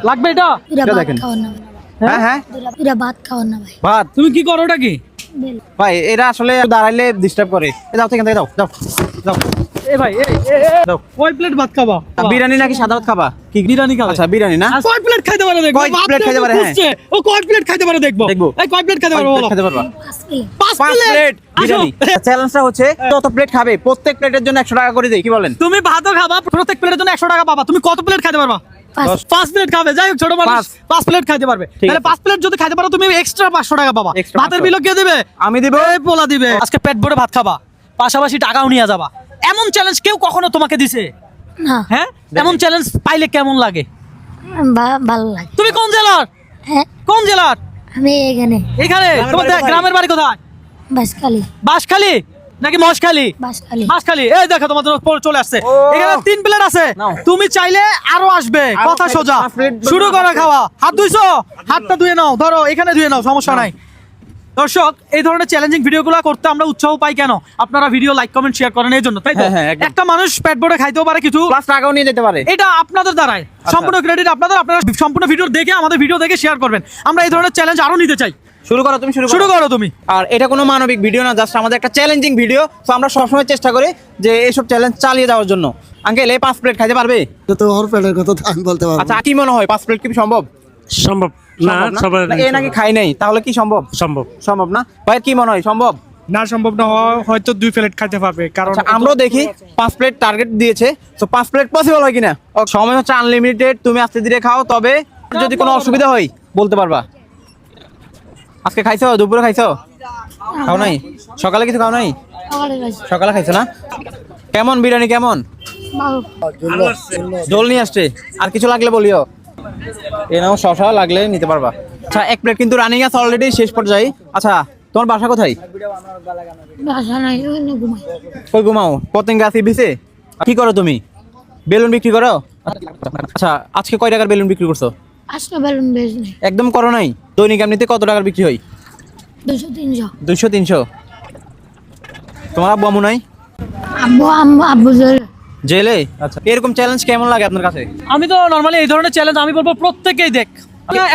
লাগবে এটা দেখেন। হ্যাঁ হ্যাঁ ভাত খাওয়ান না ভাই। ভাত তুমি কি করো ওটা কি ভাই এরা আসলে দাঁড়াইলে ডিস্টার্ব করে। যাও থেকে যাও যাও যাও। এ ভাই দাও। কয় প্লেট ভাত খাবা বিরিয়ানি নাকি সাদা ভাত খাবা? কি বিরিয়ানি খাবে আচ্ছা বিরিয়ানি না। কয় প্লেট খাইতে পারে দেখো কয় প্লেট খাইতে পারে, হ্যাঁ। ও কয় প্লেট খাইতে পারে দেখবো দেখবো। এই কয় প্লেট খাইতে পারবো বলো খেতে পারবা? 5 5 প্লেট বিরিয়ানি। চ্যালেঞ্জটা হচ্ছে যত প্লেট খাবে প্রত্যেক প্লেটের জন্য 100 টাকা করে দেই, কি বলেন? তুমি ভাতও খাবা, প্রত্যেক প্লেটের জন্য 100 টাকা পাবা। তুমি কত প্লেট খাইতে পারবা? 5 প্লেট খাবে। যাই হোক ছোট মানুষ 5 প্লেট খাইতে পারবে। তাহলে 5 প্লেট যদি খাইতে পারো তুমি এক্সট্রা 500 টাকা পাবা। Extra ভাতের 500 বিল কে দিবে? আমি দিব। এই পোলা দিবে। আজকে পেট ভরে ভাত খাবা, পাশাপাশি টাকাও নিয়ে যাবা। এমন চ্যালেঞ্জ কেউ কখনো তোমাকে দিছে? না। হ্যাঁ, এমন চ্যালেঞ্জ পাইলে কেমন লাগে? ভালো লাগে। তুমি কোন জেলার? হ্যাঁ কোন জেলার? আমি এখানে এখানে। তোমার গ্রামের বাড়ি কোথায়? বাসখালী। বাঁশখালী নাকি মহেশখালী? বাসখালী। বাঁশখালী। এই দেখো তোমার জন্য চলে আসছে। এখানে 3 প্লেট আছে। নাও। তুমি চাইলে আরো আসবে, আরো কথা খাইতে সোজা। 5 প্লেট শুরু করো খাওয়া। হাত ধুইছো? হাতটা ধুয়ে নাও। ধরো এখানে ধুয়ে নাও, সমস্যা নাই। দর্শক, এই ধরনের চ্যালেঞ্জিং ভিডিওগুলো করতে আমরা উৎসাহ পাই কেন? আপনারা ভিডিও লাইক কমেন্ট শেয়ার করেন এই জন্য, তাই তো? হ্যাঁ, হ্যাঁ, একদম। একটা মানুষ পেট ভরে খাইতেও পারে কিছু, প্লাস টাকাও নিয়ে যেতে পারে। এটা আপনাদের দ্বারাই। সম্পূর্ণ ক্রেডিট আপনাদের। আপনারা সম্পূর্ণ ভিডিও দেখে আমাদের ভিডিও দেখে শেয়ার করবেন। আমরা এই ধরনের চ্যালেঞ্জ আরো নিতে চাই। শুরু করো, তুমি শুরু করো তুমি। আর এটা কোনো মানবিক ভিডিও না, জাস্ট আমাদের একটা চ্যালেঞ্জিং ভিডিও। তো আমরা সবসময় চেষ্টা করি যে এইসব চ্যালেঞ্জ চালিয়ে যাওয়ার জন্য। আঙ্কেল এই 5 প্লেট খাইতে পারবে? তো ওর পেটের কথা তো আমি বলতে পারবো। আচ্ছা কি মনে হয় 5 প্লেট কি সম্ভব? সম্ভব না, সম্ভব না? সবার না, এ নাকি খাই নাই, তাহলে কি সম্ভব? সম্ভব। সম্ভব না ভাই, কি মনে হয় সম্ভব? না সম্ভব না, হয়তো 2 প্লেট খাইতে পারবে, কারণ আচ্ছা আমরাও দেখি 5 প্লেট টার্গেট দিয়েছে, তো 5 প্লেট পসিবল হয় কিনা? সময় হচ্ছে আনলিমিটেড, তুমি আস্তে ধীরে খাও, তবে যদি কোনো অসুবিধা হয় বলতে পারবা। আজকে খাইছো? দুপুরে খাইছো? খাও নাই? সকালে কিছু খাও নাই? সকালে খাইছো না? কেমন বিরিয়ানি কেমন? জল নিয়ে আসছে। আর কিছু লাগলে বলিও। এ নাও শশা, লাগলে নিতে পারবা। আচ্ছা 1 প্লেট কিন্তু রানিং আছে অলরেডি, শেষ পর্যায়ে। আচ্ছা তোমার বাসা কোথায়? বাসা নাই, ঘুমাই। কই ঘুমাও? পতেঙ্গা আছে বিছে? কি করো তুমি? বেলুন বিক্রি করো? আচ্ছা আজকে কয় টাকার বেলুন বিক্রি করছো? আজকে বেলুন বেশ নেই। একদম করো নাই? দৈনিক এমনিতে কত টাকার বিক্রি হয়? 200-300। 200-300। তোমার আব্বু আম্মু নাই? আব্বু জেলে। আচ্ছা এরকম চ্যালেঞ্জ কেমন লাগে আপনার কাছে? আমি তো নরমালি এই ধরনের চ্যালেঞ্জ আমি বলবো প্রত্যেকেই দেখ।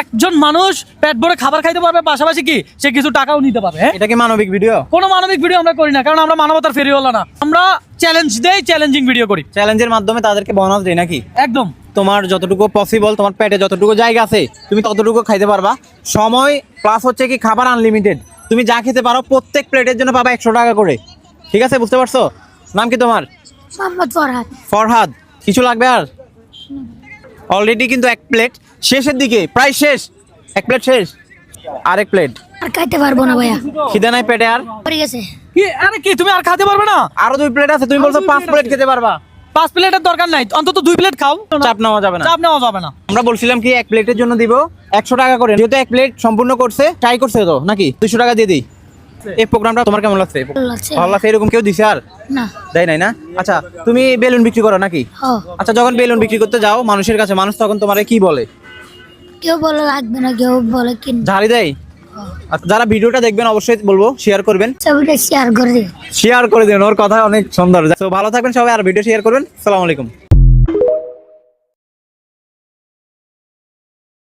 একজন মানুষ পেট ভরে খাবার খাইতে পারবে, পাশাপাশি কি সে কিছু টাকাও নিতে পারবে। হ্যাঁ, এটা কি মানবিক ভিডিও? কোনো মানবিক ভিডিও আমরা করি না, কারণ আমরা মানবতার ফেরিওয়ালা না। আমরা চ্যালেঞ্জ দেই, চ্যালেঞ্জিং ভিডিও করি। চ্যালেঞ্জের মাধ্যমে তাদেরকে বোনাস দেয় নাকি? একদম। তোমার যতটুকু পসিবল, তোমার পেটে যতটুকু জায়গা আছে তুমি ততটুকু খাইতে পারবা। সময় প্লাস হচ্ছে কি খাবার আনলিমিটেড, তুমি যা খেতে পারো প্রত্যেক প্লেটের জন্য পাবা 100 টাকা করে। ঠিক আছে, বুঝতে পারছো? নাম কি তোমার? মোহাম্মদ ফরহাদ। ফরহাদ। কিছু লাগবে আর? অলরেডি কিন্তু 1 প্লেট শেষের দিকে, প্রায় শেষ। 1 প্লেট শেষ, আর 1 প্লেট। আর খাইতে পারবো না ভাইয়া, খিদে নাই পেটে আর? পড়ে গেছে। কি আরে কি তুমি আর খেতে পারবে না? আরো 2 প্লেট আছে, তুমি বলছো 5 প্লেট খেতে পারবা। 5 প্লেটের দরকার নাই, অন্তত 2 প্লেট খাও। চাপ নেওয়া যাবে না। চাপ নেওয়া যাবে না। আমরা বলছিলাম কি 1 প্লেটের জন্য দিব 100 টাকা করে, যেহেতু 1 প্লেট সম্পূর্ণ করছে, ট্রাই করছে তো নাকি 200 টাকা দিয়ে দিই। এই প্রোগ্রামটা তোমার কেমন লাগছে? ভালো লাগছে। এরকম কেউ দিছে আর? না। দেয় নাই না? আচ্ছা তুমি বেলুন বিক্রি করো নাকি? আচ্ছা যখন বেলুন বিক্রি করতে যাও মানুষের কাছে, মানুষ তখন তোমারে কি বলে? কেউ বলে লাগবে না, কেউ বলে কিন। ঝাড়ি দেয়? আচ্ছা, যারা ভিডিওটা দেখবেন অবশ্যই বলবো শেয়ার করবেন। ছবিটা শেয়ার করে দিন। শেয়ার করে দেন, ওর কথা অনেক সুন্দর। তো ভালো থাকবেন সবাই, আর ভিডিও শেয়ার করবেন। আসসালামু আলাইকুম।